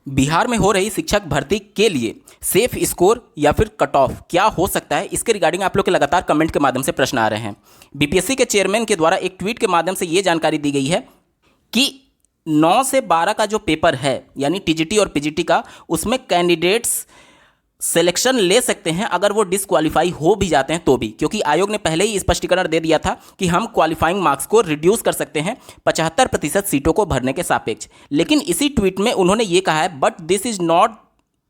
बिहार में हो रही शिक्षक भर्ती के लिए सेफ स्कोर या फिर कट ऑफ क्या हो सकता है, इसके रिगार्डिंग आप लोग के लगातार कमेंट के माध्यम से प्रश्न आ रहे हैं। बीपीएससी के चेयरमैन के द्वारा एक ट्वीट के माध्यम से ये जानकारी दी गई है कि 9 से 12 का जो पेपर है यानी टीजीटी और पीजीटी का, उसमें कैंडिडेट्स सिलेक्शन ले सकते हैं अगर वो डिसक्वालीफाई हो भी जाते हैं तो भी, क्योंकि आयोग ने पहले ही स्पष्टीकरण दे दिया था कि हम क्वालिफाइंग मार्क्स को रिड्यूस कर सकते हैं 75% सीटों को भरने के सापेक्ष। लेकिन इसी ट्वीट में उन्होंने ये कहा है, but this is not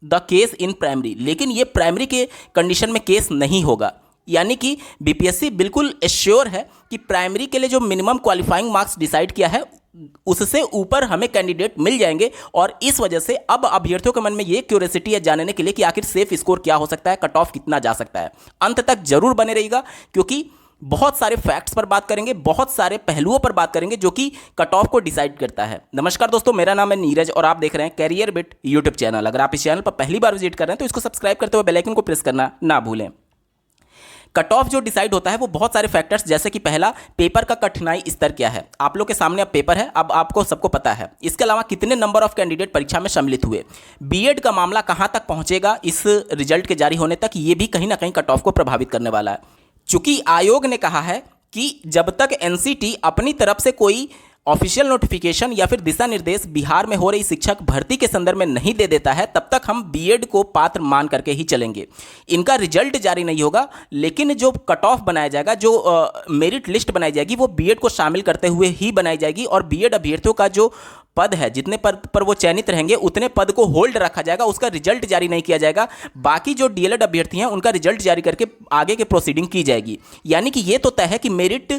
the case in primary, लेकिन ये प्राइमरी के कंडीशन में केस नहीं होगा। यानी कि बीपीएससी बिल्कुल एश्योर है कि प्राइमरी के लिए जो मिनिमम क्वालिफाइंग मार्क्स डिसाइड किया है उससे ऊपर हमें कैंडिडेट मिल जाएंगे। और इस वजह से अब अभ्यर्थियों के मन में ये क्यूरियोसिटी है जानने के लिए कि आखिर सेफ स्कोर क्या हो सकता है, कट ऑफ कितना जा सकता है। अंत तक जरूर बने रहिएगा, क्योंकि बहुत सारे फैक्ट्स पर बात करेंगे, बहुत सारे पहलुओं पर बात करेंगे जो कि कट ऑफ को डिसाइड करता है। नमस्कार दोस्तों, मेरा नाम है नीरज और आप देख रहे हैं कैरियर बिट यूट्यूब चैनल। अगर आप इस चैनल पर पहली बार विजिट कर रहे हैं तो इसको सब्सक्राइब करते हुए बेल आइकन को प्रेस करना ना भूलें। कट ऑफ जो डिसाइड होता है वो बहुत सारे फैक्टर्स, जैसे कि पहला, पेपर का कठिनाई स्तर क्या है। आप लोग के सामने अब पेपर है, अब आपको सबको पता है। इसके अलावा कितने नंबर ऑफ कैंडिडेट परीक्षा में सम्मिलित हुए, बीएड का मामला कहां तक पहुंचेगा इस रिजल्ट के जारी होने तक, ये भी कहीं ना कहीं कट ऑफ को प्रभावित करने वाला है। चूंकि आयोग ने कहा है कि जब तक एनसीटी अपनी तरफ से कोई ऑफिशियल नोटिफिकेशन या फिर दिशा निर्देश बिहार में हो रही शिक्षक भर्ती के संदर्भ में नहीं दे देता है, तब तक हम बीएड को पात्र मान करके ही चलेंगे। इनका रिजल्ट जारी नहीं होगा, लेकिन जो कट ऑफ बनाया जाएगा, जो मेरिट लिस्ट बनाई जाएगी, वो बीएड को शामिल करते हुए ही बनाई जाएगी। और बीएड अभ्यर्थियों का जो पद है, जितने पद पर वो चयनित रहेंगे उतने पद को होल्ड रखा जाएगा, उसका रिजल्ट जारी नहीं किया जाएगा। बाकी जो डीएलएड अभ्यर्थी हैं उनका रिजल्ट जारी करके आगे के प्रोसीडिंग की जाएगी। यानी कि ये तो तय है कि मेरिट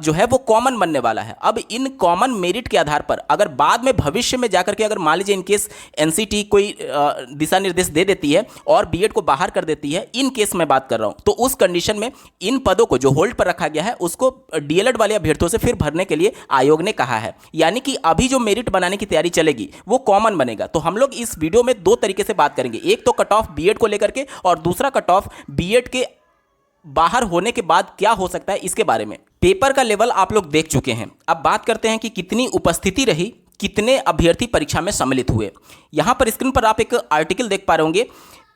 जो है वो कॉमन बनने वाला है। अब इन कॉमन मेरिट के आधार पर अगर बाद में भविष्य में जाकर के अगर मान लीजिए इनकेस एनसीटी कोई दिशा निर्देश दे देती है और बीएड को बाहर कर देती है, इन केस मैं बात कर रहा हूं, तो उस कंडीशन में इन पदों को जो होल्ड पर रखा गया है उसको डीएलएड वाले अभ्यर्थियों से फिर भरने के लिए आयोग ने कहा है। यानी कि अभी जो मेरिट बनाने की तैयारी चलेगी वो कॉमन बनेगा। तो हम लोग इस वीडियो में दो तरीके से बात करेंगे, एक तो कट ऑफ बीएड को लेकर के और दूसरा कट ऑफ बीएड के बाहर होने के बाद क्या हो सकता है इसके बारे में। पेपर का लेवल आप लोग देख चुके हैं, अब बात करते हैं कि कितनी उपस्थिति रही, कितने अभ्यर्थी परीक्षा में सम्मिलित हुए। यहां पर स्क्रीन पर आप एक आर्टिकल देख पा रहे होंगे,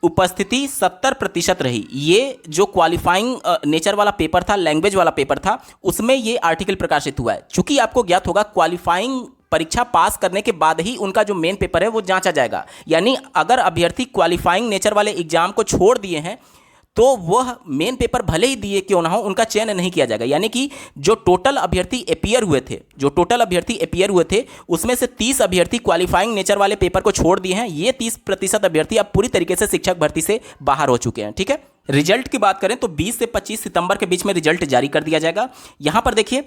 उपस्थिति 70% रही। ये जो क्वालिफाइंग नेचर वाला पेपर था, लैंग्वेज वाला पेपर था, उसमें ये आर्टिकल प्रकाशित हुआ है। चूंकि आपको ज्ञात होगा क्वालिफाइंग परीक्षा पास करने के बाद ही उनका जो मेन पेपर है वो जांचा जाएगा। यानी अगर अभ्यर्थी क्वालिफाइंग नेचर वाले एग्जाम को छोड़ दिए हैं तो वह मेन पेपर भले ही दिए क्यों ना हो, उनका चयन नहीं किया जाएगा। यानी कि जो टोटल अभ्यर्थी अपीयर हुए थे उसमें से 30 अभ्यर्थी क्वालिफाइंग नेचर वाले पेपर को छोड़ दिए हैं। ये 30% अभ्यर्थी अब पूरी तरीके से शिक्षक भर्ती से बाहर हो चुके हैं। ठीक है, रिजल्ट की बात करें तो 20 से 25 सितंबर के बीच में रिजल्ट जारी कर दिया जाएगा। यहां पर देखिए,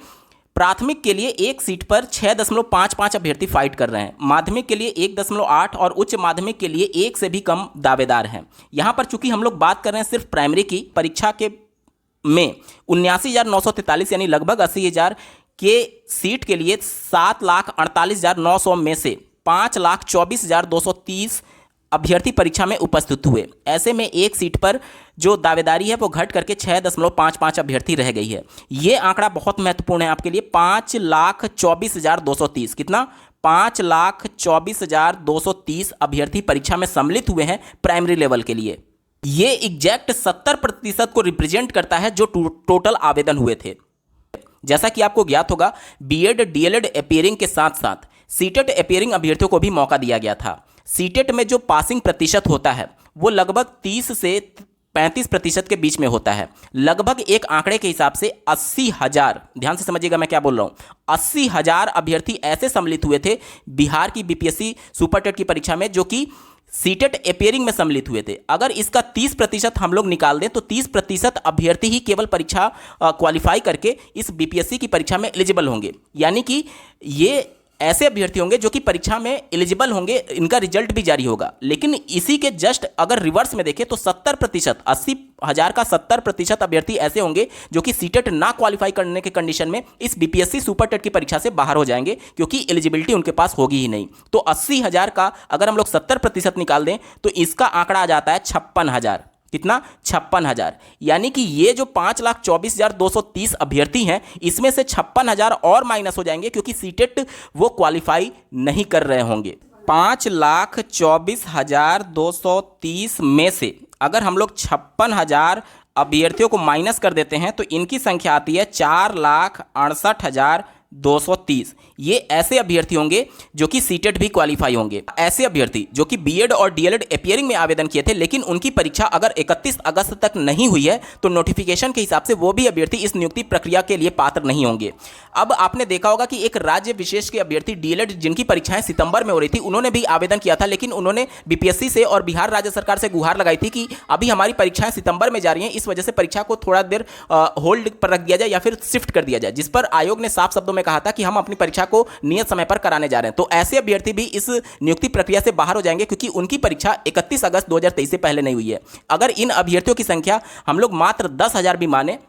प्राथमिक के लिए एक सीट पर 6.55 अभ्यर्थी फाइट कर रहे हैं, माध्यमिक के लिए 1.8 और उच्च माध्यमिक के लिए 1 से भी कम दावेदार हैं। यहां पर चूंकि हम लोग बात कर रहे हैं सिर्फ प्राइमरी की परीक्षा के में 79,943 यानी लगभग 80,000 के सीट के लिए 7,48,900 में से 5,24,230 अभ्यर्थी परीक्षा में उपस्थित हुए। ऐसे में एक सीट पर जो दावेदारी है वो घट करके 6.55 अभ्यर्थी रह गई है। ये आंकड़ा बहुत महत्वपूर्ण है आपके लिए। 5,24,230 कितना, 5,24,230 अभ्यर्थी परीक्षा में सम्मिलित हुए हैं प्राइमरी लेवल के लिए। ये एग्जैक्ट 70% को रिप्रेजेंट करता है जो टोटल आवेदन हुए थे। जैसा कि आपको ज्ञात होगा, बीएड डीएलएड अपीयरिंग के साथ साथ सीटेट अपीयरिंग अभ्यर्थियों को भी मौका दिया गया था। सीटेट में जो पासिंग प्रतिशत होता है वो लगभग 30 से 35% के बीच में होता है। लगभग एक आंकड़े के हिसाब से 80,000, ध्यान से समझिएगा मैं क्या बोल रहा हूं, 80,000 अभ्यर्थी ऐसे सम्मिलित हुए थे बिहार की बीपीएससी सुपर टेट की परीक्षा में, जो कि सीटेट अपीयरिंग में सम्मिलित हुए थे। अगर इसका 30% हम लोग निकाल दें तो 30% अभ्यर्थी ही केवल परीक्षा क्वालिफाई करके इस बीपीएससी की परीक्षा में एलिजिबल होंगे। यानी कि ये ऐसे अभ्यर्थी होंगे जो कि परीक्षा में एलिजिबल होंगे, इनका रिजल्ट भी जारी होगा। लेकिन इसी के जस्ट अगर रिवर्स में देखें तो 70%, 80,000 का 70% अभ्यर्थी ऐसे होंगे जो कि सीटेट ना क्वालिफाई करने के कंडीशन में इस बीपीएससी सुपर टेट की परीक्षा से बाहर हो जाएंगे, क्योंकि एलिजिबिलिटी उनके पास होगी ही नहीं। तो 80,000 का अगर हम लोग 70% निकाल दें तो इसका आंकड़ा आ जाता है 56,000। कितना, 56,000। यानी कि ये जो 5,24,230 अभ्यर्थी हैं, इसमें से 56,000 और माइनस हो जाएंगे, क्योंकि सीटेट वो क्वालिफाई नहीं कर रहे होंगे। 5,24,230 में से अगर हम लोग 56,000 अभ्यर्थियों को माइनस कर देते हैं तो इनकी संख्या आती है 4,68,230। ये ऐसे अभ्यर्थी होंगे जो कि सीटेट भी क्वालिफाई होंगे। ऐसे अभ्यर्थी जो कि बीएड और डीएलएड अपीयरिंग में आवेदन किए थे लेकिन उनकी परीक्षा अगर 31 अगस्त तक नहीं हुई है तो नोटिफिकेशन के हिसाब से वो भी अभ्यर्थी इस नियुक्ति प्रक्रिया के लिए पात्र नहीं होंगे। अब आपने देखा होगा कि एक राज्य विशेष के अभ्यर्थी डीएलएड जिनकी परीक्षाएं सितंबर में हो रही थी उन्होंने भी आवेदन किया था, लेकिन उन्होंने बीपीएससी से और बिहार राज्य सरकार से गुहार लगाई थी कि अभी हमारी परीक्षाएं सितंबर में जा रही हैं, इस वजह से परीक्षा को थोड़ा देर होल्ड पर रख दिया जाए या फिर शिफ्ट कर दिया जाए, जिस पर आयोग ने साफ शब्दों में कहा था कि हम अपनी परीक्षा को नियत समय पर कराने जा रहे हैं। तो ऐसे अभ्यर्थी भी इस नियुक्ति प्रक्रिया से बाहर हो जाएंगे क्योंकि उनकी परीक्षा 31 अगस्त 2023 से पहले नहीं हुई है। अगर इन अभ्यर्थियों की संख्या हम लोग मात्र 10,000 भी माने,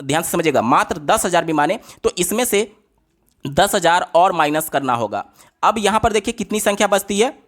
ध्यान से समझिएगा, मात्र 10,000 भी माने तो इसमें से 10,000 और माइनस करना होगा। अब यहां पर देखिए कितनी संख्या बचती है,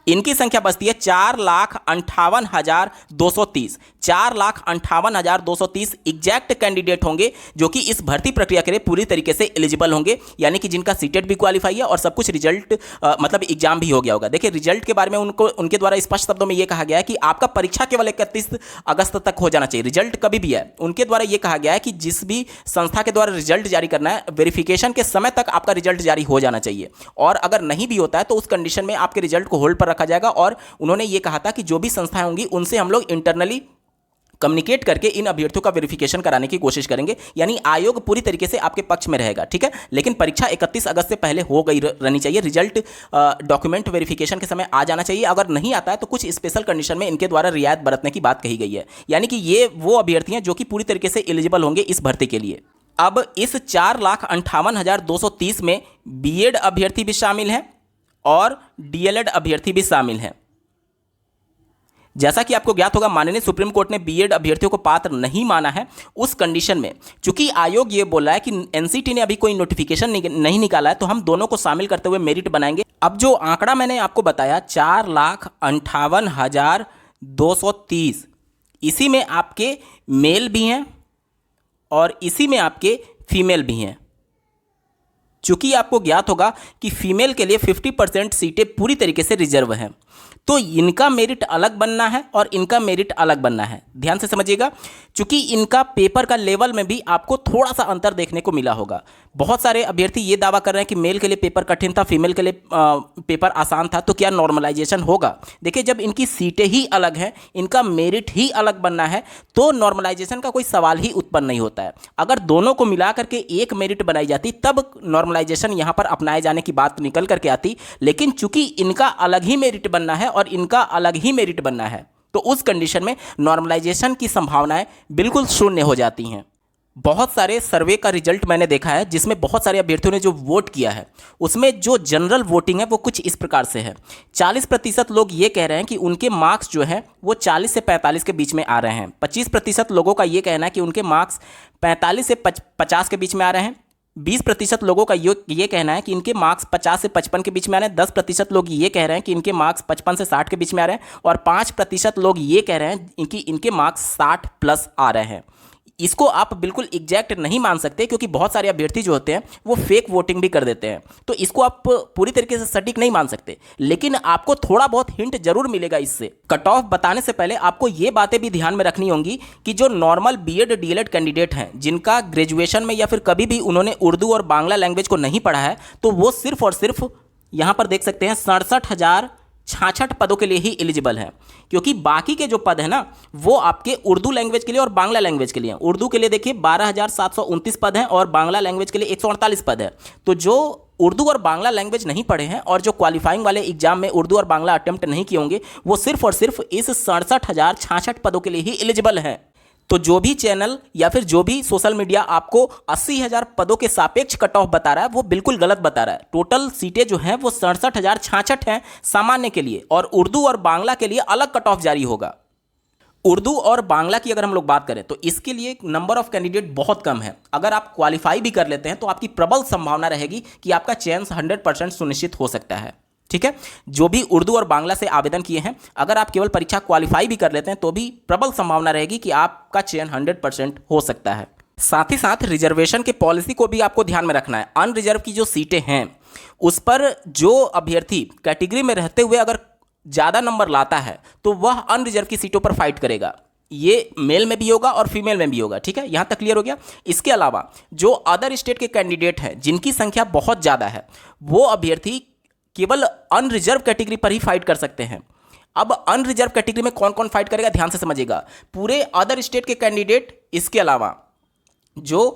इनकी संख्या बचती है 4,58,230। 4,58,230 एग्जैक्ट कैंडिडेट होंगे जो कि इस भर्ती प्रक्रिया के लिए पूरी तरीके से एलिजिबल होंगे, यानी कि जिनका सीटेट भी क्वालिफाई है और सब कुछ रिजल्ट मतलब एग्जाम भी हो गया होगा। देखिए रिजल्ट के बारे में उनके द्वारा स्पष्ट शब्दों में यह कहा गया है कि आपका परीक्षा केवल 31 अगस्त तक हो जाना चाहिए, रिजल्ट कभी भी है। उनके द्वारा यह कहा गया है कि जिस भी संस्था के द्वारा रिजल्ट जारी करना है वेरिफिकेशन के समय तक आपका रिजल्ट जारी हो जाना चाहिए, और अगर नहीं भी होता है तो उस कंडीशन में आपके रिजल्ट को होल्ड पर रखा जाएगा। और उन्होंने ये कहा था कि जो भी संस्थाएं होंगी उनसे हम लोग इंटरनली कम्युनिकेट करके इन अभ्यर्थियों का वेरिफिकेशन कराने की कोशिश करेंगे, यानी आयोग पूरी तरीके से आपके पक्ष में रहेगा, ठीक है। लेकिन परीक्षा 31 अगस्त से पहले हो गई रहनी चाहिए, रिजल्ट डॉक्यूमेंट वेरिफिकेशन के समय आ जाना चाहिए। अगर नहीं आता है तो कुछ स्पेशल कंडीशन में इनके द्वारा रियायत बरतने की बात कही गई है, यानी कि ये वो अभ्यर्थी हैं जो कि पूरी तरीके से एलिजिबल होंगे इस भर्ती के लिए। अब इस 4,58,230 में बीएड अभ्यर्थी भी शामिल हैं और डीएलएड अभ्यर्थी भी शामिल हैं। जैसा कि आपको ज्ञात होगा माननीय सुप्रीम कोर्ट ने बीएड अभ्यर्थियों को पात्र नहीं माना है। उस कंडीशन में चूंकि आयोग ये बोला है कि एनसीटी ने अभी कोई नोटिफिकेशन नहीं निकाला है तो हम दोनों को शामिल करते हुए मेरिट बनाएंगे। अब जो आंकड़ा मैंने आपको बताया 4,58,230, इसी में आपके मेल भी हैं और इसी में आपके फीमेल भी हैं। चूंकि आपको ज्ञात होगा कि फीमेल के लिए 50% सीटें पूरी तरीके से रिजर्व हैं, तो इनका मेरिट अलग बनना है और इनका मेरिट अलग बनना है। ध्यान से समझिएगा, चूंकि इनका पेपर का लेवल में भी आपको थोड़ा सा अंतर देखने को मिला होगा। बहुत सारे अभ्यर्थी ये दावा कर रहे हैं कि मेल के लिए पेपर कठिन था, फीमेल के लिए पेपर आसान था, तो क्या नॉर्मलाइजेशन होगा? देखिए जब इनकी सीटें ही अलग हैं, इनका मेरिट ही अलग बनना है, तो नॉर्मलाइजेशन का कोई सवाल ही उत्पन्न नहीं होता है। अगर दोनों को मिला करके एक मेरिट बनाई जाती तब नॉर्मलाइजेशन यहाँ पर अपनाए जाने की बात निकल करके आती, लेकिन चूंकि इनका अलग ही मेरिट बनना है और इनका अलग ही मेरिट बनना है तो उस कंडीशन में नॉर्मलाइजेशन की संभावनाएं बिल्कुल शून्य हो जाती हैं। बहुत सारे सर्वे का रिजल्ट मैंने देखा है जिसमें बहुत सारे अभ्यर्थियों ने जो वोट किया है उसमें जो जनरल वोटिंग है वो कुछ इस प्रकार से है। 40% लोग ये कह रहे हैं कि उनके मार्क्स जो हैं वो 40 से 45 के बीच में आ रहे हैं। 25% लोगों का ये कहना है कि उनके मार्क्स 45 से 50 के बीच में आ रहे हैं। 20% लोगों का ये कहना है कि इनके मार्क्स 50 से 55 के बीच में आ रहे हैं। 10% लोग ये कह रहे हैं कि इनके मार्क्स 55 से 60 के बीच में आ रहे हैं और 5% लोग ये कह रहे हैं कि इनके मार्क्स 60 प्लस आ रहे हैं। इसको आप बिल्कुल एग्जैक्ट नहीं मान सकते क्योंकि बहुत सारे अभ्यर्थी जो होते हैं वो फेक वोटिंग भी कर देते हैं, तो इसको आप पूरी तरीके से सटीक नहीं मान सकते, लेकिन आपको थोड़ा बहुत हिंट जरूर मिलेगा इससे। कट ऑफ बताने से पहले आपको ये बातें भी ध्यान में रखनी होंगी कि जो नॉर्मल बीएड डीएलएड कैंडिडेट हैं जिनका ग्रेजुएशन में या फिर कभी भी उन्होंने उर्दू और बांग्ला लैंग्वेज को नहीं पढ़ा है, तो वो सिर्फ और सिर्फ यहाँ पर देख सकते हैं 67,066 पदों के लिए ही एलिजिबल है, क्योंकि बाकी के जो पद है ना वो आपके उर्दू लैंग्वेज के लिए और बांग्ला लैंग्वेज के लिए हैं। उर्दू के लिए देखिए 12,729 पद हैं और बांग्ला लैंग्वेज के लिए 148 पद है। तो जो उर्दू और बांग्ला लैंग्वेज नहीं पढ़े हैं और जो क्वालिफाइंग वाले एग्जाम में उर्दू और बांग्ला अटेम्प्ट नहीं किए होंगे वो सिर्फ और सिर्फ इस 67,066 पदों के लिए ही एलिजिबल हैं। तो जो भी चैनल या फिर जो भी सोशल मीडिया आपको 80,000 पदों के सापेक्ष कट ऑफ बता रहा है वो बिल्कुल गलत बता रहा है। टोटल सीटें जो हैं वो 67,066 हैं सामान्य के लिए, और उर्दू और बांग्ला के लिए अलग कट ऑफ जारी होगा। उर्दू और बांग्ला की अगर हम लोग बात करें तो इसके लिए नंबर ऑफ कैंडिडेट बहुत कम है। अगर आप क्वालिफाई भी कर लेते हैं तो आपकी प्रबल संभावना रहेगी कि आपका चयन 100% सुनिश्चित हो सकता है, ठीक है। जो भी उर्दू और बांग्ला से आवेदन किए हैं, अगर आप केवल परीक्षा क्वालिफाई भी कर लेते हैं तो भी प्रबल संभावना रहेगी कि आपका चयन 100% हो सकता है। साथ ही साथ रिजर्वेशन के पॉलिसी को भी आपको ध्यान में रखना है। अनरिजर्व की जो सीटें हैं उस पर जो अभ्यर्थी कैटेगरी में रहते हुए अगर ज़्यादा नंबर लाता है तो वह अनरिजर्व की सीटों पर फाइट करेगा। ये मेल में भी होगा और फीमेल में भी होगा, ठीक है, यहाँ तक क्लियर हो गया। इसके अलावा जो अदर स्टेट के कैंडिडेट हैं जिनकी संख्या बहुत ज़्यादा है, वो अभ्यर्थी केवल अनरिजर्व कैटेगरी पर ही फाइट कर सकते हैं। अब अनरिजर्व कैटेगरी में कौन कौन फाइट करेगा, ध्यान से समझिएगा। पूरे अदर स्टेट के कैंडिडेट, इसके अलावा जो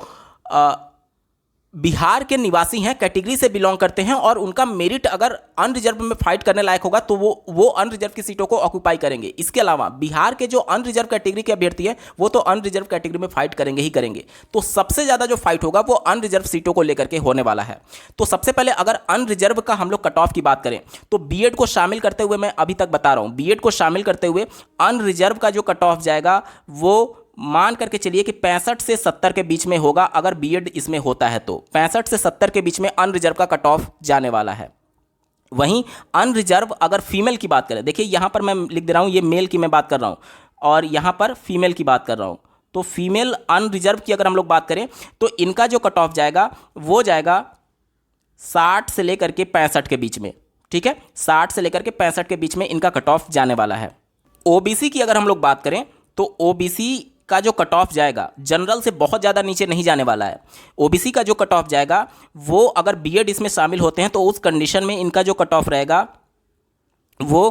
बिहार के निवासी हैं, कैटेगरी से बिलोंग करते हैं और उनका मेरिट अगर अनरिजर्व में फाइट करने लायक होगा तो वो अनरिजर्व की सीटों को ऑक्यूपाई करेंगे। इसके अलावा बिहार के जो अनरिजर्व कैटेगरी के अभ्यर्थी हैं वो तो अनरिजर्व कैटेगरी में फाइट करेंगे ही करेंगे। तो सबसे ज़्यादा जो फाइट होगा वो अनरिजर्व सीटों को लेकर के होने वाला है। तो सबसे पहले अगर अनरिजर्व का हम लोग कट ऑफ की बात करें तो बीएड को शामिल करते हुए, मैं अभी तक बता रहा हूँ, बीएड को शामिल करते हुए अनरिजर्व का जो कट ऑफ जाएगा वो मान करके चलिए कि 65 से 70 के बीच में होगा। अगर बीएड इसमें होता है तो 65 से 70 के बीच में अनरिजर्व का कट ऑफ जाने वाला है। वहीं अनरिजर्व अगर फीमेल की बात करें, देखिए यहाँ पर मैं लिख दे रहा हूँ, ये मेल की मैं बात कर रहा हूँ और यहाँ पर फीमेल की बात कर रहा हूँ। तो फीमेल अनरिजर्व की अगर हम लोग बात करें तो इनका जो कट ऑफ जाएगा वो जाएगा 60 से लेकर के 65 के बीच में, ठीक है, 60 से लेकर के 65 के बीच में इनका कट ऑफ जाने वाला है। ओबीसी की अगर हम लोग बात करें तो ओबीसी का जो कट ऑफ जाएगा जनरल से बहुत ज़्यादा नीचे नहीं जाने वाला है। ओबीसी का जो कट ऑफ जाएगा वो अगर बीएड इसमें शामिल होते हैं तो उस कंडीशन में इनका जो कट ऑफ रहेगा वो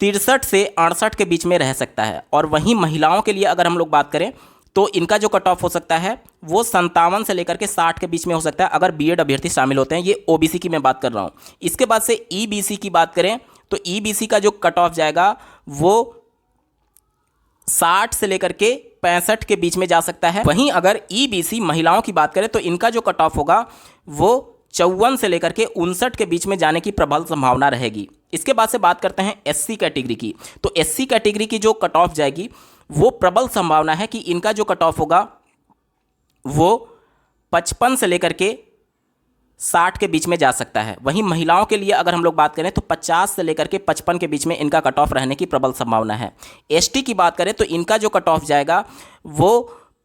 63 से 68 के बीच में रह सकता है। और वहीं महिलाओं के लिए अगर हम लोग बात करें तो इनका जो कट ऑफ हो सकता है वो 57 से लेकर के 60 के बीच में हो सकता है अगर बीएड अभ्यर्थी शामिल होते हैं। ये ओबीसी की मैं बात कर रहा हूँ। इसके बाद से ईबीसी की बात करें तो ईबीसी का जो कट ऑफ जाएगा वो 60 से लेकर के 65 के बीच में जा सकता है। वहीं अगर ईबीसी महिलाओं की बात करें तो इनका जो कट ऑफ होगा वो 54 से लेकर के 59 के बीच में जाने की प्रबल संभावना रहेगी। इसके बाद से बात करते हैं एससी कैटेगरी की। तो एससी कैटेगरी की जो कट ऑफ जाएगी वो प्रबल संभावना है कि इनका जो कट ऑफ होगा वो 55 से लेकर के 60 के बीच में जा सकता है। वहीं महिलाओं के लिए अगर हम लोग बात करें तो 50 से लेकर के 55 के बीच में इनका कट ऑफ रहने की प्रबल संभावना है। एसटी की बात करें तो इनका जो कट ऑफ जाएगा वो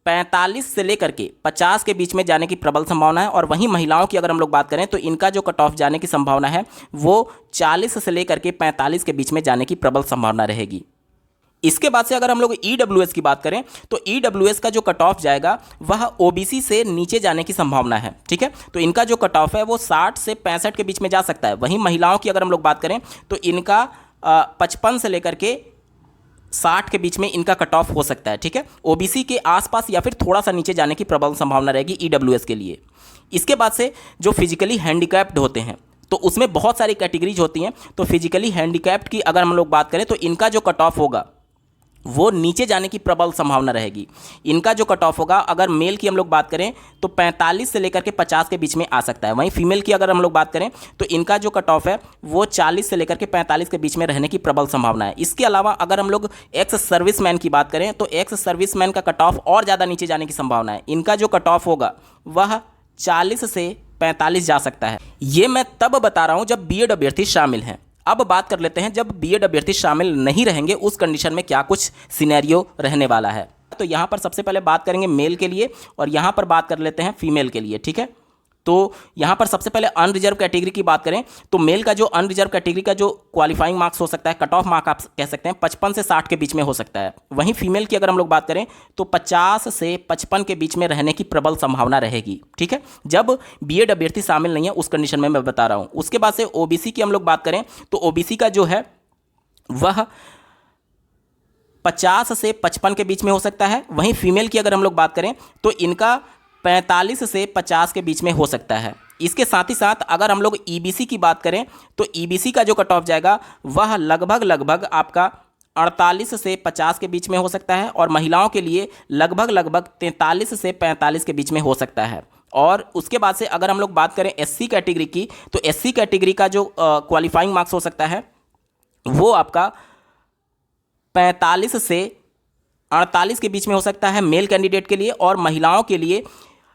45 से लेकर के 50 के बीच में जाने की प्रबल संभावना है। और वहीं महिलाओं की अगर हम लोग बात करें तो इनका जो कट ऑफ जाने की संभावना है वो 40 से लेकर के 45 के बीच में जाने की प्रबल संभावना रहेगी। इसके बाद से अगर हम लोग ईडब्ल्यूएस की बात करें तो ईडब्ल्यूएस का जो कट ऑफ जाएगा वह ओबीसी से नीचे जाने की संभावना है, ठीक है। तो इनका जो कट ऑफ है वो 60 से 65 के बीच में जा सकता है। वहीं महिलाओं की अगर हम लोग बात करें तो इनका 55 से लेकर के 60 के बीच में इनका कट ऑफ हो सकता है, ठीक है। ओबीसी के आसपास या फिर थोड़ा सा नीचे जाने की प्रबल संभावना रहेगी ईडब्ल्यूएस के लिए। इसके बाद से जो फिजिकली हैंडीकैप्ड होते हैं तो उसमें बहुत सारी कैटेगरीज होती हैं। तो फिजिकली हैंडीकैप्ड की अगर हम लोग बात करें तो इनका जो कट ऑफ होगा वो नीचे जाने की प्रबल संभावना रहेगी। इनका जो कट ऑफ होगा अगर मेल की हम लोग बात करें तो 45 से लेकर के 50 के बीच में आ सकता है। वहीं फीमेल की अगर हम लोग बात करें तो इनका जो कट ऑफ है वो 40 से लेकर के 45 के बीच में रहने की प्रबल संभावना है। इसके अलावा अगर हम लोग एक्स सर्विसमैन की बात करें तो एक्स सर्विसमैन का कट ऑफ और ज़्यादा नीचे जाने की संभावना है। इनका जो कट ऑफ होगा वह 40 से 45 जा सकता है। ये मैं तब बता रहा हूँ जब बीएड अभ्यर्थी शामिल हैं। अब बात कर लेते हैं जब बीएड अभ्यर्थी शामिल नहीं रहेंगे उस कंडीशन में क्या कुछ सिनेरियो रहने वाला है। तो यहाँ पर सबसे पहले बात करेंगे मेल के लिए और यहाँ पर बात कर लेते हैं फीमेल के लिए, ठीक है। तो यहाँ पर सबसे पहले अनरिजर्व कैटेगरी की बात करें तो मेल का जो अनरिजर्व कैटेगरी का जो क्वालिफाइंग मार्क्स हो सकता है, कट ऑफ मार्क आप कह सकते हैं, 55 से 60 के बीच में हो सकता है। वहीं फीमेल की अगर हम लोग बात करें तो 50 से 55 के बीच में रहने की प्रबल संभावना रहेगी, ठीक है। जब बीएड अभ्यर्थी शामिल नहीं है उस कंडीशन में मैं बता रहा हूँ। उसके बाद से ओबीसी की हम लोग बात करें तो ओबीसी का जो है वह 50 से 55 के बीच में हो सकता है। वहीं फीमेल की अगर हम लोग बात करें तो इनका 45 से 50 के बीच में हो सकता है। इसके साथ ही साथ अगर हम लोग ईबीसी की बात करें तो ईबीसी का जो कट ऑफ जाएगा वह लगभग आपका 48 से 50 के बीच में हो सकता है और महिलाओं के लिए लगभग 43 से 45 के बीच में हो सकता है। और उसके बाद से अगर हम लोग बात करें एससी कैटेगरी की तो एससी कैटेगरी का जो क्वालिफाइंग मार्क्स हो सकता है वो आपका 45 से 48 के बीच में हो सकता है मेल कैंडिडेट के लिए। और महिलाओं के लिए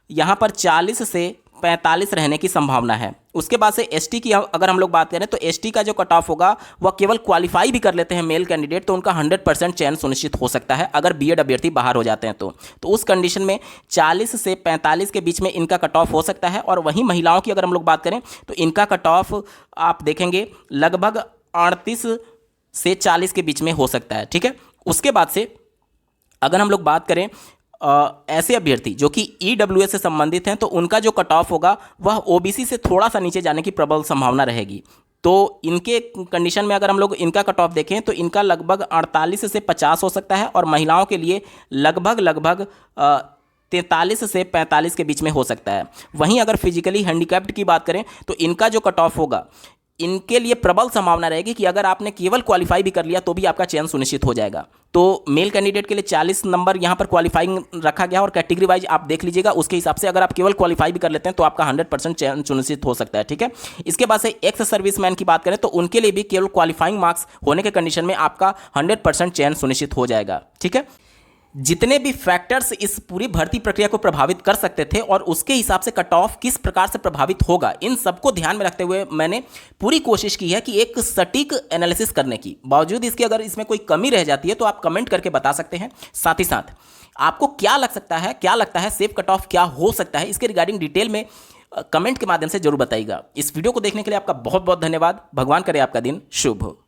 यहाँ पर 40 से 45 रहने की संभावना है। उसके बाद से एसटी की अगर हम लोग बात करें तो एसटी का जो कट ऑफ होगा वह केवल क्वालिफाई भी कर लेते हैं मेल कैंडिडेट तो उनका 100% चयन सुनिश्चित हो सकता है अगर बीएड अभ्यर्थी बाहर हो जाते हैं तो उस कंडीशन में 40 से 45 के बीच में इनका कट ऑफ हो सकता है। और वहीं महिलाओं की अगर हम लोग बात करें तो इनका कट ऑफ आप देखेंगे लगभग 38 से 40 के बीच में हो सकता है। ठीक है, उसके बाद से अगर हम लोग बात करें ऐसे अभ्यर्थी जो कि ईडब्ल्यूएस से संबंधित हैं तो उनका जो कट ऑफ होगा वह ओबीसी से थोड़ा सा नीचे जाने की प्रबल संभावना रहेगी। तो इनके कंडीशन में अगर हम लोग इनका कट ऑफ देखें तो इनका लगभग 48 से 50 हो सकता है और महिलाओं के लिए लगभग 43 से 45 के बीच में हो सकता है। वहीं अगर फिजिकली हैंडीकैप्ड की बात करें तो इनका जो कट ऑफ होगा इनके लिए प्रबल संभावना रहेगी कि अगर आपने केवल क्वालिफाई भी कर लिया तो भी आपका चयन सुनिश्चित हो जाएगा। तो मेल कैंडिडेट के लिए 40 नंबर यहाँ पर क्वालिफाइंग रखा गया और कैटेगरी वाइज आप देख लीजिएगा उसके हिसाब से अगर आप केवल क्वालिफाई भी कर लेते हैं तो आपका 100% चयन सुनिश्चित हो सकता है। ठीक है, इसके बाद से एक्स सर्विसमैन की बात करें तो उनके लिए भी केवल क्वालिफाइंग मार्क्स होने के कंडीशन में आपका 100% चयन सुनिश्चित हो जाएगा। ठीक है, जितने भी फैक्टर्स इस पूरी भर्ती प्रक्रिया को प्रभावित कर सकते थे और उसके हिसाब से कट ऑफ किस प्रकार से प्रभावित होगा इन सबको ध्यान में रखते हुए मैंने पूरी कोशिश की है कि एक सटीक एनालिसिस करने की। बावजूद इसके अगर इसमें कोई कमी रह जाती है तो आप कमेंट करके बता सकते हैं। साथ ही साथ आपको क्या लगता है सेफ कट ऑफ क्या हो सकता है इसके रिगार्डिंग डिटेल में कमेंट के माध्यम से जरूर बताइएगा। इस वीडियो को देखने के लिए आपका बहुत बहुत धन्यवाद। भगवान करे आपका दिन शुभ हो।